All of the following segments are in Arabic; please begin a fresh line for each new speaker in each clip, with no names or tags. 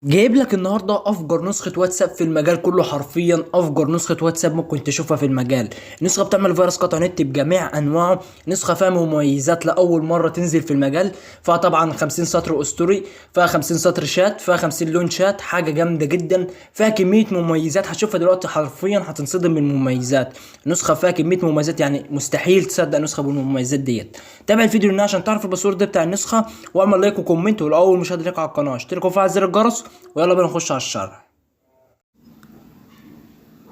جايب لك النهارده افجر نسخه واتساب في المجال كله، حرفيا افجر نسخه واتساب ممكن تشوفها في المجال. نسخه بتعمل فيروس قطع نت بجميع انواعه، نسخه فيها مميزات لاول مره تنزل في المجال. فيها طبعا 50 سطر اسطوري، فيها 50 سطر شات، فيها 50 لون شات، حاجه جامده جدا. فيها كميه مميزات هتشوفها دلوقتي، حرفيا هتنصدم من المميزات. نسخه فيها كميه مميزات يعني مستحيل تصدق نسخه بالمميزات ديت. تابع الفيديو هنا عشان تعرف الباسورد بتاع النسخه، واعمل لايك وكومنت، ولو مشاهد لك على القناه اشتركوا وفعل زر الجرس. ويلا بينا نخش على الشرح.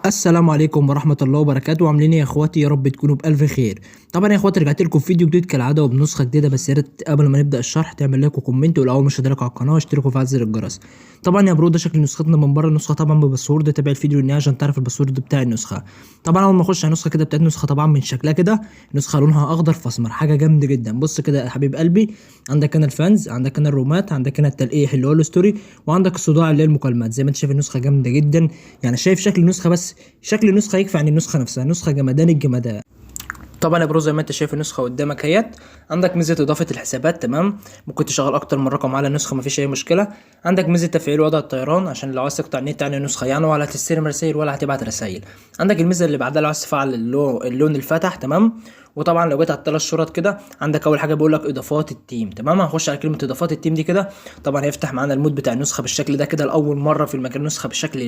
السلام عليكم ورحمة الله وبركاته، عاملين ايه يا اخواتي؟ يا رب تكونوا بألف خير. طبعا يا اخواتي رجعت لكم في فيديو جديد كالعادة وبنسخة جديدة، بس يا ريت قبل ما نبدأ الشرح تعمل لايك وكومنت، ولو مش مشترك على القناة اشتركوا وفعل زر الجرس. طبعا يا برو ده شكل نسختنا من بره النسخة، طبعا بباسورد. تابع الفيديو النهائي عشان تعرف الباسورد بتاع النسخة. طبعا اول ما نخش على النسخة كده بتاعت النسخة، طبعا من شكلها كده نسخة لونها اخضر في اسمر، حاجة جامدة جدا. بص كده يا حبيب قلبي، عندك هنا الفانز، عندك هنا الرومات، عندك هنا التلقيح اللي هو الستوري، وعندك الصداع اللي هي المكالمات. زي ما انت شايف النسخة جامدة جدا، يعني شايف شكل النسخة، بس شكل النسخة يكفي عن النسخة نفسها، نسخة جمدان الجمدان. طبعا يا برو زي ما انت شايف النسخه قدامك اهيت. عندك ميزه اضافه الحسابات، تمام، ممكن تشغل اكتر من رقم على النسخه، مفيش اي مشكله. عندك ميزه تفعيل وضع الطيران عشان لو عايز تقطع النت عن النسخه يعني، ولا هتستلم رسائل ولا هتبعت رسائل. عندك الميزه اللي بعدها لو عايز تفعل اللون الفاتح، تمام. وطبعا لو جيت على الثلاث شرط كده، عندك اول حاجه بيقول لك اضافات التيم، تمام. هنخش على كلمه اضافات التيم دي كده. طبعا هيفتح معانا المود بتاع النسخه بالشكل ده كده، لاول مره في المكان نسخه بالشكل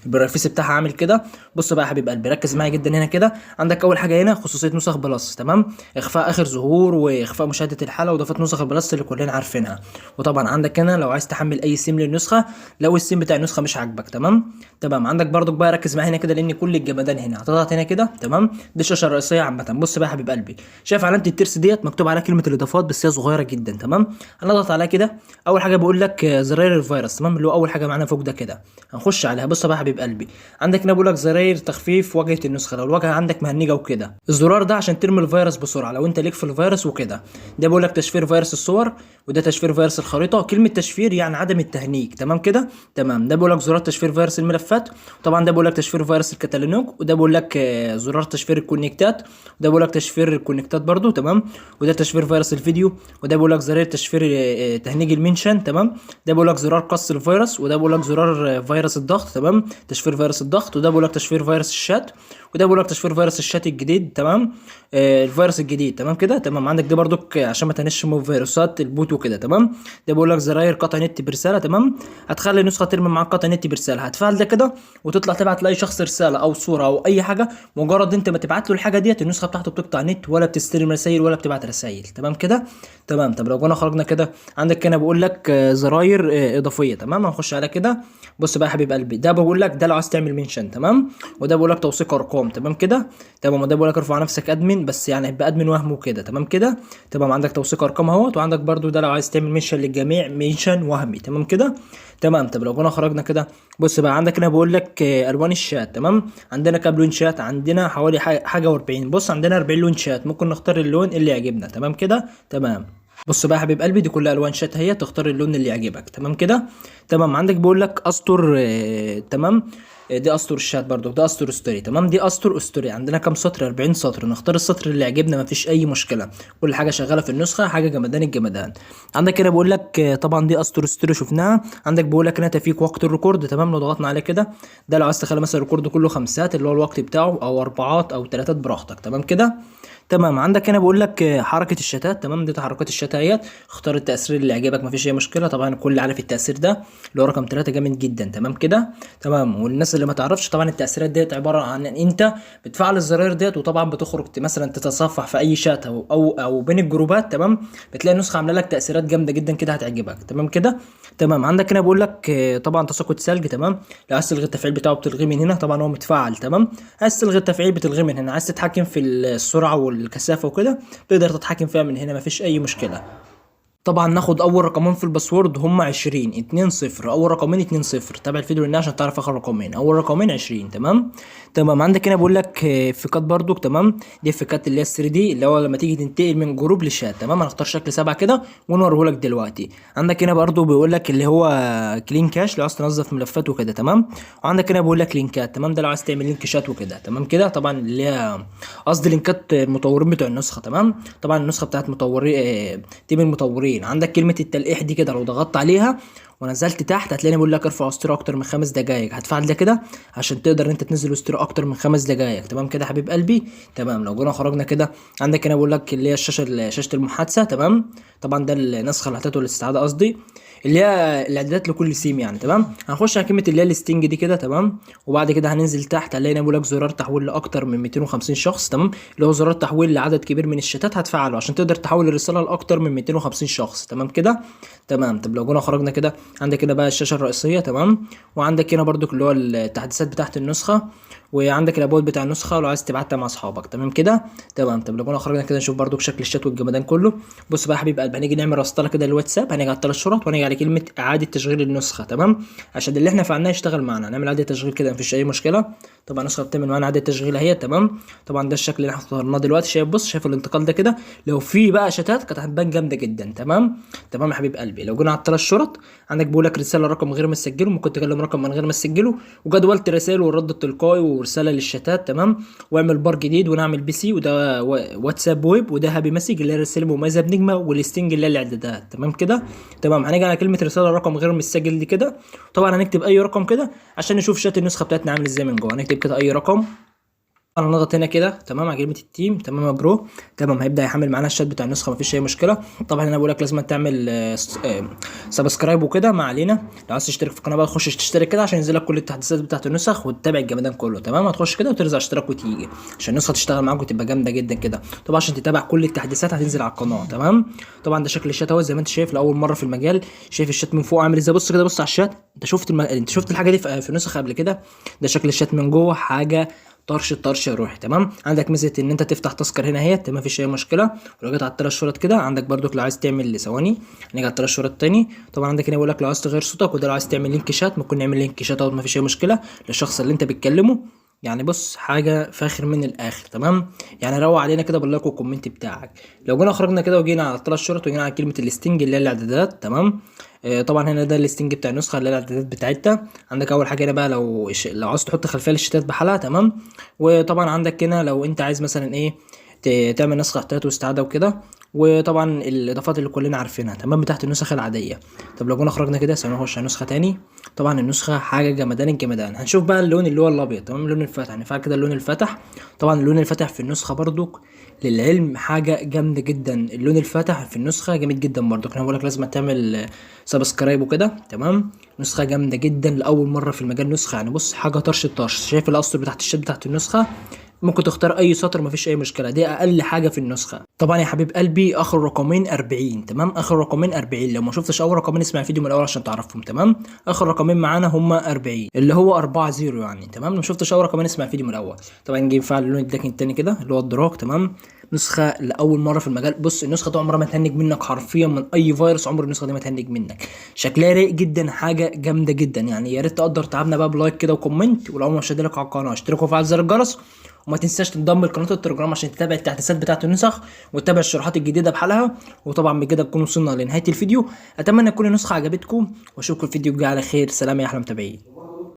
البرافيس بتاعها عامل كده. بص بقى يا حبيب قلبي، ركز معايا جدا هنا كده. عندك اول حاجه هنا خصوصيه نسخ بلس، تمام، اخفاء اخر ظهور واخفاء مشاهده الحاله واضافه نسخ البلس اللي كلنا عارفينها. وطبعا عندك هنا لو عايز تحمل اي سيم للنسخه لو السيم بتاع النسخه مش عاجبك، تمام. تمام، عندك برضك بقى ركز معايا هنا كده، لان كل الجمدان هنا هتضغط هنا كده، تمام. دي الشاشه الرئيسيه عامه. بص بقى يا حبيب قلبي، شايف علامه الترس ديت مكتوب عليها كلمه الاضافات، بس هي صغيره جدا، تمام. هنضغط عليها كده. اول حاجه بيقول لك زراير الفيروس، تمام، اللي هو اول حاجه معانا فوق ده كده. هنخش عليها. بص بقى يا حبيب قلبي، عندك هنا بيقول لك زراير تخفيف واجهه النسخه لو الواجهه عندك مهنجه وكده. الزرار ده عشان ترمي الفيروس بسرعه لو انت ليك في الفيروس وكده. ده بيقول لك تشفير فيروس الصور، وده تشفير فيروس الخريطه. كلمه تشفير يعني عدم التهنيج، تمام كده، تمام. ده بيقول لك زرار تشفير فيروس الملفات. طبعا ده بيقول لك تشفير فيروس الكتالوج، وده بيقول لك زرار تشفير الكونكتات، وده بيقول لك تشفير الكونكتات برضو، تمام. وده تشفير فيروس الفيديو، وده بيقول لك زرار تشفير تهنيج المنشن، تمام. ده بيقول لك زرار قص الفيروس، وده بيقول لك زرار فيروس الضغط، تمام، تشفير فيروس الضغط. وده بيقول لك تشفير فيروس الشات، وده بيقول لك تشفير فيروس الشات الجديد، تمام. الفيروس الجديد، تمام كده، تمام. عندك دي برضك عشان ما تنش من فيروسات البوت وكده، تمام. ده بيقول لك زراير قطع نت برساله، تمام. هتخلي النسخه ترمي معاك قطع نت برساله، هتفعل ده كده وتطلع تبعت لاي شخص رساله او صوره او اي حاجه. مجرد انت ما تبعت له الحاجه ديت النسخه بتاعته بتقطع نت، ولا بتستلم رسائل ولا بتبعت رسائل، تمام كده، تمام. طب لو جينا خرجنا كده، عندك هنا بقول لك زراير اضافيه، تمام. هنخش على كده. بص بقى يا حبيب قلبي، ده بقول لك ده لو عايز تعمل منشن، تمام. وده بقول لك توثيق ارقام، تمام كده، تمام. وده بقول لك ارفع نفسك ادمن، بس يعني هيبقى ادمن وهم وكده، تمام كده، تمام. عندك توثيق ارقام اهوت. وعندك برضو ده لو عايز تعمل منشن للجميع، منشن وهمي، تمام كده، تمام. طب لو جينا خرجنا كده، بص بقى عندك هنا بقول لك الوان الشات، تمام. عندنا كام لون شات؟ عندنا حوالي حاجه و40. بص عندنا 40 لون شات، ممكن نختار اللون اللي يعجبنا، تمام كده، تمام. بص بقى يا حبيب قلبي، دي كلها الوان شات، هي تختار اللون اللي يعجبك، تمام كده، تمام. عندك بيقول لك اسطر تمام. دي اسطر الشات برضو، ده اسطر ستوري، تمام. دي اسطر ستوري، عندنا كام سطر؟ 40 سطر. نختار السطر اللي يعجبنا، مفيش اي مشكله، كل حاجه شغاله في النسخه، حاجه جمدان الجمدان. عندك هنا بيقول لك طبعا دي اسطر ستوري شفناها. عندك بيقول لك هنا تفيك وقت الريكورد، تمام. لو ضغطنا عليه كده، ده لو عايز تخلي مثلا الريكورد كله خمسات اللي هو الوقت بتاعه، او اربعات او ثلاثات، براحتك، تمام كده، تمام. عندك هنا بقول لك حركه الشتات، تمام. دي تحركات الشات اهيت. اختار التاثير اللي يعجبك، مفيش اي مشكله. طبعا الكل عارف التاثير ده اللي هو رقم 3 جامد جدا، تمام كده، تمام. والناس اللي ما تعرفش، طبعا التاثيرات ديت عباره عن ان انت بتفعل الزراير ديت، وطبعا بتخرج مثلا تتصفح في اي شات او بين الجروبات، تمام. بتلاقي النسخه عامله لك تاثيرات جامده جدا كده هتعجبك، تمام كده، تمام. عندك هنا بقول لك طبعا تساقط ثلج، تمام. لو عايز تلغي التفعيل بتاعه بتلغيه من هنا، طبعا هو متفعل، تمام. عايز تلغي التفعيل بتلغيه من هنا. عايز تتحكم في السرعه والكثافه وكده، تقدر تتحكم فيها من هنا، مفيش اي مشكله. طبعا ناخد اول رقمين في الباسورد هم 20 2 0. اول رقمين 2 0. تابع الفيديو هنا عشان تعرف اخر رقمين. اول رقمين 20، تمام، تمام. عندك هنا بقول لك فكات برضو، تمام. دي فكات اللي هي 3 دي، اللي هو لما تيجي تنتقل من جروب لشات، تمام. هنختار شكل 7 كده ونوريه لك دلوقتي. عندك هنا برضو بيقول لك اللي هو كلين كاش لو عايز تنظف ملفات وكده، تمام. وعندك هنا بيقول لك لينكات، تمام. ده لو عايز تعمل لينك شات وكده، تمام كده. طبعا اللي هي قصدي لينكات المطورين بتوع النسخه، تمام. طبعا النسخه بتاعت مطورين تيم المطورين. عندك كلمه التلقيح دي كده، لو ضغطت عليها ونزلت تحت هتلاقيني بقول لك ارفع اسطوره اكتر من 5 دقائق، هتفعل ده كده عشان تقدر انت تنزل اسطوره اكتر من 5 دقائق. تمام كده يا حبيب قلبي. تمام لو جينا خرجنا كده عندك هنا بقول لك اللي هي شاشه المحادثه. تمام طبعا ده النسخه اللي هتاته الاستعاده قصدي، اللي هي الاعدادات لكل سيم يعني. تمام هنخش على كلمه اللي هي الستنج دي كده. تمام وبعد كده هننزل تحت هنلاقي بقول لك زرار تحويل لاكتر من 250 شخص. تمام اللي هو زرار تحويل لعدد كبير من الشتات هتفعله عشان تقدر تحول الرساله لاكتر من 250 شخص. تمام كده. تمام طب لو جينا خرجنا كده عندك هنا بقى الشاشه الرئيسيه. تمام وعندك هنا برضو اللي هو التحديثات بتاعت النسخه، وعندك الابواب بتاع النسخه ولو عايز تبعتها مع اصحابك. تمام كده. تمام طب لو جينا خرجنا كده نشوف برضو شكل الشات والجمدان كله. بص بقى يا حبيب قلبي، هنيجي نعمل رسطله كده للواتساب، هنيجي على الثلاث شرط وهنيجي على كلمه اعاده تشغيل النسخه. تمام عشان اللي احنا فعلناه يشتغل معانا هنعمل اعاده تشغيل كده مفيش اي مشكله. طبعا النسخه بتعمل معانا اعاده تشغيل اهي. تمام طبعا ده الشكل اللي احنا اخترناه دلوقتي. شايف بص شايف الانتقال ده كده، لو في بقى شتات كانت هتبان جامده جدا. تمام تمام يا حبيب قلبي. لو جينا على الثلاث شرط عندك بيقول لك رساله رقم غير ما تسجله، ممكن تكلم رقم من غير ما تسجله، وجدولة رسائل والرد التلقائي ورساله للشتات. تمام واعمل بار جديد ونعمل بي سي وده واتساب ويب، وده هابي مسج اللي هي الرسائل المميزه بنجمه، والستنج اللي هي الاعدادات. تمام كده. تمام هنيجي على كلمه رساله رقم غير متسجل دي كده، طبعا هنكتب اي رقم كده عشان نشوف شات النسخه بتاعتنا عامل ازاي من جوه. هنكتب كده اي رقم، انا نضغط هنا كده. تمام على كلمه التيم. تمام يا برو. تمام هيبدا يحمل معانا الشات بتاع النسخه مفيش اي مشكله. طبعا انا بقول لك لازم تعمل سبسكرايب وكده ما علينا. لو عايز تشترك في القناه بقى خش تشترك كده عشان ينزل لك كل التحديثات بتاعه النسخ وتتابع الجمدان كله. تمام هتخش كده وترزع اشتراك وتيجي عشان النسخه تشتغل معاك وتبقى جامده جدا كده. طبعا عشان تتابع كل التحديثات هتنزل على القناه. تمام طبعا ده شكل الشات اهو زي ما انت شايف لاول مره في المجال. شايف الشات من فوق عامل ازاي؟ بص كده بص على الشات. انت شفت انت شفت الحاجه دي في نسخ قبل كده؟ ده شكل الشات من جوه حاجه طرش يا روحي. تمام عندك ميزه ان انت تفتح تذكر هنا اهي ما فيش اي مشكله. ولو جيت على الثلاث شرط كده عندك برضك لو عايز تعمل ثواني نيجي على الثلاث شرط تاني. طبعا عندك هنا بيقول لك لو عايز تغير صوتك، وده لو عايز تعمل لينك شات ممكن نعمل لينك شات اهو ما فيش اي مشكله للشخص اللي انت بتكلمه. يعني بص حاجه فاخر من الاخر. تمام يعني روق علينا كده باللايك والكومنت بتاعك. لو جينا خرجنا كده وجينا على الثلاث شرط وجينا على كلمه الستنج اللي هي الاعدادات. تمام طبعا هنا ده الستنج بتاع النسخه اللي هي الاعدادات بتاعتها. عندك اول حاجه هنا بقى لو عاوز تحط خلفيه للشتات بحالها. تمام وطبعا عندك هنا لو انت عايز مثلا ايه تعمل نسخ احتياط واستعاده وكده، وطبعا الاضافات اللي كلنا عارفينها. تمام بتاعت النسخ العاديه. طب لو جينا خرجنا كده ثانيه نخش على نسخه تاني. طبعا النسخه حاجه جمدان الجمدان. هنشوف بقى اللون اللي هو الابيض. تمام اللون الفاتح هنفعل كده اللون الفاتح. طبعا اللون الفاتح في النسخه برضو للعلم حاجه جامده جدا. اللون الفاتح في النسخه جامد جدا برضو. انا بقول لك لازم تعمل سبسكرايب وكده. تمام نسخه جامده جدا لاول مره في المجال نسخه يعني بص حاجه طرش الطرش. شايف الاسطر بتاعت الشات بتاعت النسخه ممكن تختار اي سطر مفيش اي مشكله، دي اقل حاجه في النسخه. طبعا يا حبيب قلبي اخر رقمين 40. تمام اخر رقمين 40. لو ما شفتش اول رقمين اسمع الفيديو من الاول عشان تعرفهم. تمام اخر رقمين معانا هما 40 اللي هو 40 يعني. تمام لو ما شفتش اول رقمين اسمع الفيديو من الاول. طبعا نجيب فعل اللون الداكن التاني كده اللي هو الدراج. تمام نسخه لاول مره في المجال. بص النسخه دي عمرها ما تهنج منك حرفيا من اي فيروس. عمر النسخه دي ما تهنج منك. شكلها رايق جدا حاجه جامده جدا يعني. يا ريت تقدر تعبنا بقى بلايك كده وكومنت، ولو ما شدلك على القناه اشترك وفعل زر الجرس، وما تنساش تنضم لقناه التليجرام عشان تتابع التحديثات بتاعه النسخ وتتابع الشروحات الجديده بحالها. وطبعا بكده نكون وصلنا لنهايه الفيديو. اتمنى تكون النسخه عجبتكم واشوفكم الفيديو الجاي على خير. سلام يا احلى متابعين.